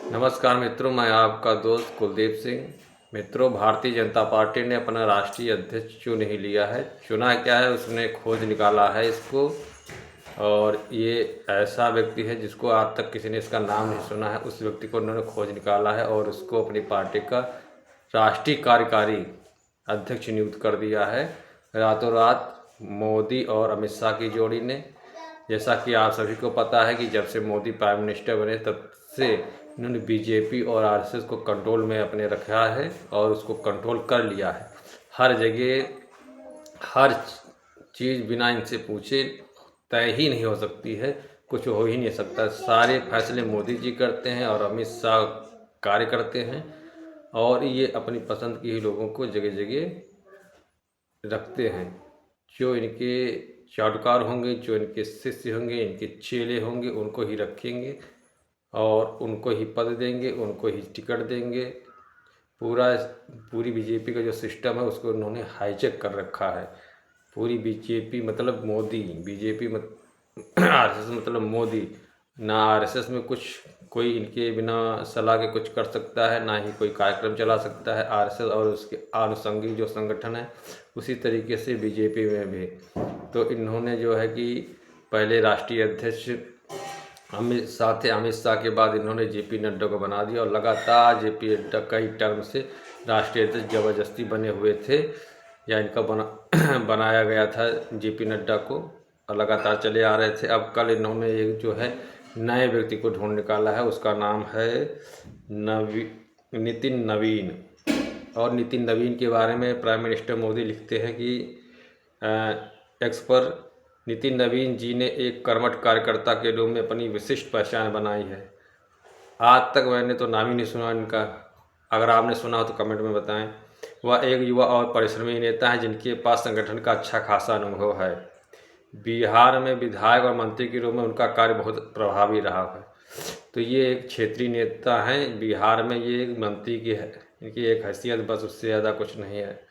नमस्कार मित्रों, मैं आपका दोस्त कुलदीप सिंह। मित्रों, भारतीय जनता पार्टी ने अपना राष्ट्रीय अध्यक्ष चुन ही लिया है। चुना क्या है, उसने खोज निकाला है इसको। और ये ऐसा व्यक्ति है जिसको आज तक किसी ने इसका नाम नहीं सुना है। उस व्यक्ति को उन्होंने खोज निकाला है और उसको अपनी पार्टी का राष्ट्रीय कार्यकारी अध्यक्ष नियुक्त कर दिया है रातों रात मोदी और अमित शाह की जोड़ी ने। जैसा कि आप सभी को पता है कि जब से मोदी प्राइम मिनिस्टर बने तब से इन्होंने बीजेपी और आरएसएस को कंट्रोल में अपने रखा है और उसको कंट्रोल कर लिया है। हर जगह हर चीज़ बिना इनसे पूछे तय ही नहीं हो सकती है, कुछ हो ही नहीं सकता। सारे फैसले मोदी जी करते हैं और अमित शाह कार्य करते हैं और ये अपनी पसंद के ही लोगों को जगह जगह रखते हैं। जो इनके चाटुकार होंगे, जो इनके शिष्य होंगे, इनके चेले होंगे, उनको ही रखेंगे और उनको ही पद देंगे, उनको ही टिकट देंगे। पूरी बीजेपी का जो सिस्टम है उसको उन्होंने हाईजैक कर रखा है। पूरी बीजेपी मतलब मोदी, बीजेपी मत आरएसएस मतलब मोदी। ना आरएसएस में कुछ कोई इनके बिना सलाह के कुछ कर सकता है, ना ही कोई कार्यक्रम चला सकता है। आरएसएस और उसके आनुषंगिक जो संगठन है उसी तरीके से बीजेपी में भी। तो इन्होंने जो है कि पहले राष्ट्रीय अध्यक्ष अमित शाह थे, अमित शाह के बाद इन्होंने जेपी नड्डा को बना दिया और लगातार जेपी नड्डा कई टर्म से राष्ट्रीय अध्यक्ष ज़बरदस्ती बने हुए थे या इनका बनाया गया था जेपी नड्डा को और लगातार चले आ रहे थे। अब कल इन्होंने एक जो है नए व्यक्ति को ढूंढ निकाला है, उसका नाम है नितिन नवीन। और नितिन नवीन के बारे में प्राइम मिनिस्टर मोदी लिखते हैं कि एक्स पर नितिन नवीन जी ने एक कर्मठ कार्यकर्ता के रूप में अपनी विशिष्ट पहचान बनाई है। आज तक मैंने तो नाम ही नहीं सुना इनका, अगर आपने सुना हो तो कमेंट में बताएं। वह एक युवा और परिश्रमी नेता है जिनके पास संगठन का अच्छा खासा अनुभव है। बिहार में विधायक और मंत्री के रूप में उनका कार्य बहुत प्रभावी रहा है। तो ये एक क्षेत्रीय नेता हैं, बिहार में ये एक मंत्री की है, इनकी एक हैसियत, बस उससे ज़्यादा कुछ नहीं है।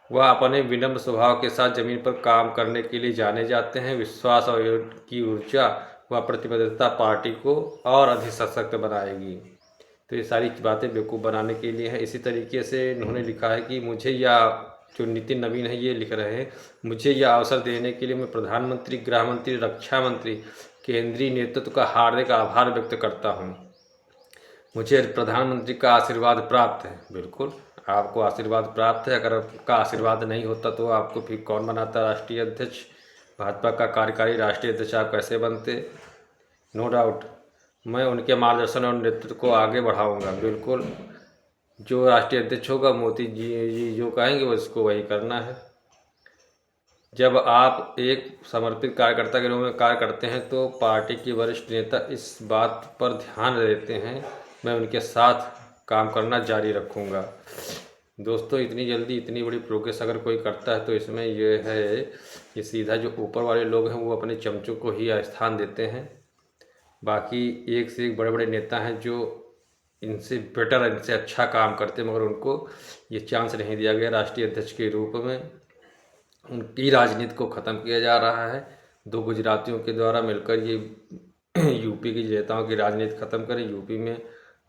वह अपने विनम्र स्वभाव के साथ जमीन पर काम करने के लिए जाने जाते हैं। विश्वास और की ऊर्जा व प्रतिबद्धता पार्टी को और अधिक सशक्त बनाएगी। तो ये सारी बातें बेवकूफ़ बनाने के लिए है। इसी तरीके से इन्होंने लिखा है कि मुझे यह जो नितिन नवीन है ये लिख रहे हैं, मुझे यह अवसर देने के लिए मैं प्रधानमंत्री, गृह मंत्री, रक्षा मंत्री, केंद्रीय नेतृत्व का हार्दिक आभार व्यक्त करता हूँ। मुझे प्रधानमंत्री का आशीर्वाद प्राप्त है। बिल्कुल, आपको आशीर्वाद प्राप्त है। अगर आपका आशीर्वाद नहीं होता तो आपको फिर कौन बनाता राष्ट्रीय अध्यक्ष? भाजपा का कार्यकारी राष्ट्रीय अध्यक्ष आप कैसे बनते? नो डाउट मैं उनके मार्गदर्शन और नेतृत्व को आगे बढ़ाऊंगा। बिल्कुल, जो राष्ट्रीय अध्यक्ष होगा मोदी जी जो कहेंगे वो इसको वही करना है। जब आप एक समर्पित कार्यकर्ता के रूप में कार्य करते हैं तो पार्टी के वरिष्ठ नेता इस बात पर ध्यान देते हैं। मैं उनके साथ काम करना जारी रखूंगा। दोस्तों, इतनी जल्दी इतनी बड़ी प्रोग्रेस अगर कोई करता है तो इसमें यह है कि सीधा जो ऊपर वाले लोग हैं वो अपने चमचों को ही स्थान देते हैं। बाकी एक से एक बड़े बड़े नेता हैं जो इनसे बेटर, इनसे अच्छा काम करते हैं, मगर उनको ये चांस नहीं दिया गया राष्ट्रीय अध्यक्ष के रूप में। उनकी राजनीति को ख़त्म किया जा रहा है। दो गुजरातियों के द्वारा मिलकर ये यूपी के नेताओं की राजनीति ख़त्म करें यूपी में।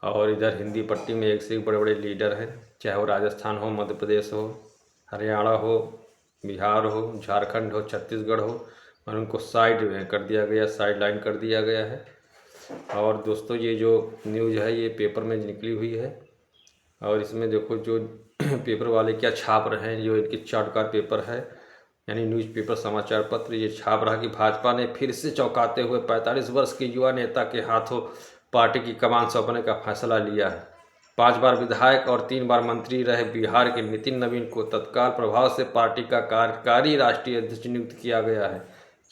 और इधर हिंदी पट्टी में एक से एक बड़े बड़े लीडर हैं, चाहे वो राजस्थान हो, मध्य प्रदेश हो, हरियाणा हो, बिहार हो, झारखंड हो, छत्तीसगढ़ हो, और उनको साइड में कर दिया गया, साइड लाइन कर दिया गया है। और दोस्तों, ये जो न्यूज़ है ये पेपर में निकली हुई है और इसमें देखो जो पेपर वाले क्या छाप रहे हैं। जो इनकी चाटुकार पेपर है यानी न्यूज़पेपर, समाचार पत्र, ये छाप रहा कि भाजपा ने फिर से चौंकाते हुए 45 वर्ष के युवा नेता के हाथों पार्टी की कमान सौंपने का फैसला लिया है। 5 बार विधायक और 3 बार मंत्री रहे बिहार के नितिन नवीन को तत्काल प्रभाव से पार्टी का कार्यकारी राष्ट्रीय अध्यक्ष नियुक्त किया गया है।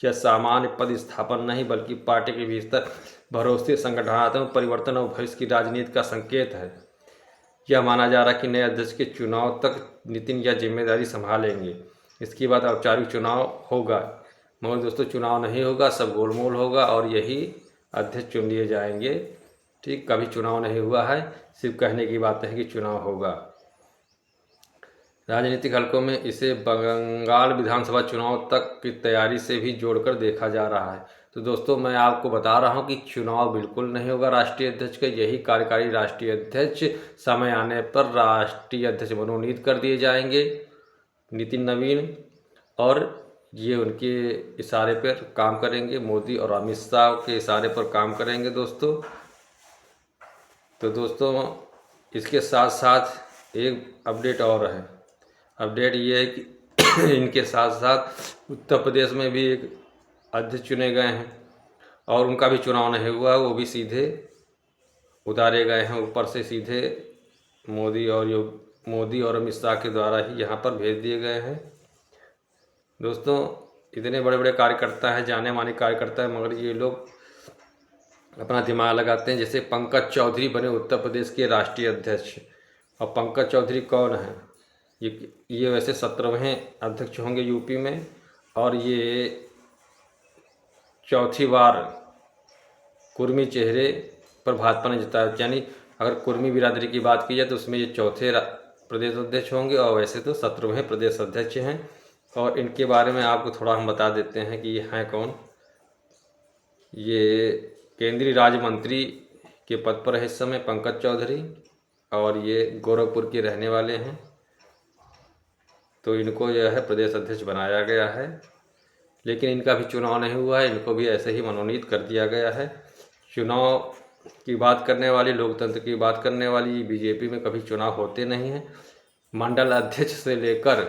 यह सामान्य पद स्थापन नहीं बल्कि पार्टी के भीतर भरोसे, संगठनात्मक परिवर्तन और भविष्य की राजनीति का संकेत है। यह माना जा रहा है कि नए अध्यक्ष के चुनाव तक नितिन यह जिम्मेदारी संभालेंगे। इसके बाद औपचारिक चुनाव होगा, मगर दोस्तों चुनाव नहीं होगा, सब गोलमोल होगा और यही अध्यक्ष चुन लिए जाएंगे। ठीक, कभी चुनाव नहीं हुआ है, सिर्फ कहने की बात है कि चुनाव होगा। राजनीतिक हलकों में इसे बंगाल विधानसभा चुनाव तक की तैयारी से भी जोड़कर देखा जा रहा है। तो दोस्तों मैं आपको बता रहा हूं कि चुनाव बिल्कुल नहीं होगा राष्ट्रीय अध्यक्ष का। यही कार्यकारी राष्ट्रीय अध्यक्ष समय आने पर राष्ट्रीय अध्यक्ष मनोनीत कर दिए जाएंगे नितिन नवीन, और ये उनके इशारे पर काम करेंगे। मोदी और अमित शाह के इशारे पर काम करेंगे दोस्तों। तो दोस्तों इसके साथ साथ एक अपडेट और है। अपडेट ये है कि इनके साथ साथ उत्तर प्रदेश में भी एक अध्यक्ष चुने गए हैं और उनका भी चुनाव नहीं हुआ, वो भी सीधे उतारे गए हैं ऊपर से, सीधे मोदी और अमित शाह के द्वारा ही यहाँ पर भेज दिए गए हैं। दोस्तों इतने बड़े बड़े कार्यकर्ता हैं, जाने माने कार्यकर्ता हैं, मगर ये लोग अपना दिमाग लगाते हैं। जैसे पंकज चौधरी बने उत्तर प्रदेश के राष्ट्रीय अध्यक्ष। और पंकज चौधरी कौन है? ये वैसे 17वें अध्यक्ष होंगे यूपी में, और ये चौथी बार कुर्मी चेहरे पर भाजपा ने जिताया। यानी अगर कुर्मी बिरादरी की बात की जाए तो उसमें ये चौथे प्रदेश अध्यक्ष होंगे, और वैसे तो 17वें प्रदेश अध्यक्ष हैं। और इनके बारे में आपको थोड़ा हम बता देते हैं कि ये हैं कौन। ये केंद्रीय राज्य मंत्री के पद पर है इस समय पंकज चौधरी, और ये गोरखपुर के रहने वाले हैं। तो इनको यह है प्रदेश अध्यक्ष बनाया गया है, लेकिन इनका भी चुनाव नहीं हुआ है, इनको भी ऐसे ही मनोनीत कर दिया गया है। चुनाव की बात करने वाली, लोकतंत्र की बात करने वाली बीजेपी में कभी चुनाव होते नहीं हैं। मंडल अध्यक्ष से लेकर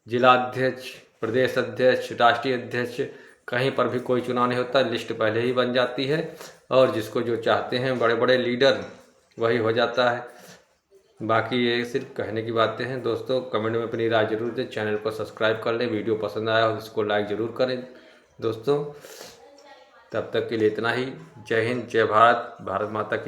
जिला अध्यक्ष, प्रदेश अध्यक्ष, राष्ट्रीय अध्यक्ष, कहीं पर भी कोई चुनाव नहीं होता। लिस्ट पहले ही बन जाती है और जिसको जो चाहते हैं बड़े बड़े लीडर वही हो जाता है। बाकी ये सिर्फ कहने की बातें हैं। दोस्तों कमेंट में अपनी राय जरूर दें, चैनल को सब्सक्राइब कर लें, वीडियो पसंद आया हो तो इसको लाइक ज़रूर करें। दोस्तों तब तक के लिए इतना ही। जय हिंद, जय भारत, भारत माता की।